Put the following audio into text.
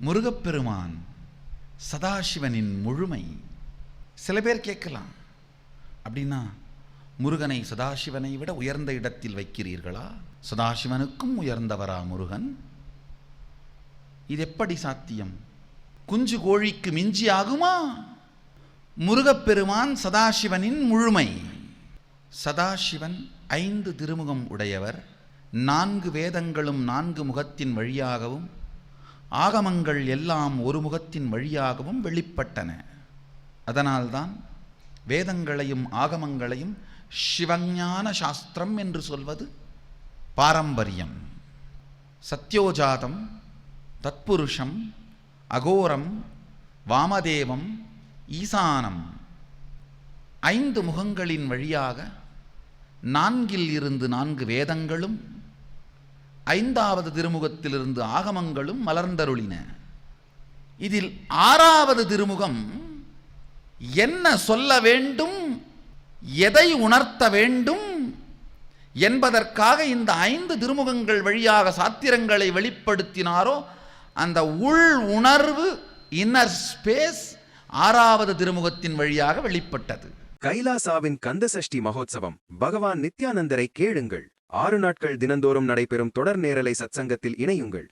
முருகப்பெருமான் சதாசிவனின் முழுமை. சில பேர் கேட்கலாம், அப்படின்னா முருகனை சதாசிவனை விட உயர்ந்த இடத்தில் வைக்கிறீர்களா? சதாசிவனுக்கும் உயர்ந்தவரா முருகன்? இது எப்படி சாத்தியம்? குஞ்சு கோழிக்கு மிஞ்சி ஆகுமா? முருகப்பெருமான் சதாசிவனின் முழுமை. சதாசிவன் 5 திருமுகம் உடையவர். 4 வேதங்களும் 4 முகத்தின் வழியாகவும், ஆகமங்கள் எல்லாம் ஒரு முகத்தின் வழியாகவும் வெளிப்பட்டன. அதனால்தான் வேதங்களையும் ஆகமங்களையும் சிவஞான சாஸ்திரம் என்று சொல்வது பாரம்பரியம். சத்யோஜாதம், தத்புருஷம், அகோரம், வாமதேவம், ஈசானம் 5 முகங்களின் வழியாக 4 இருந்து 4 வேதங்களும் 5வது திருமுகத்திலிருந்து ஆகமங்களும் மலர்ந்தருளின. இதில் 6வது திருமுகம் என்ன சொல்ல வேண்டும், எதை உணர்த்த வேண்டும் என்பதற்காக இந்த 5 திருமுகங்கள் வழியாக சாத்திரங்களை வெளிப்படுத்தினாரோ அந்த உள் உணர்வு, இன்னர் ஸ்பேஸ் 6வது திருமுகத்தின் வழியாக வெளிப்பட்டது. கைலாசாவின் கந்தசஷ்டி மகோத்சவம். பகவான் நித்யானந்தரை கேளுங்கள். 6 நாட்கள் தினந்தோறும் நடைபெறும் தொடர் நேரலை சத்சங்கத்தில் இணையுங்கள்.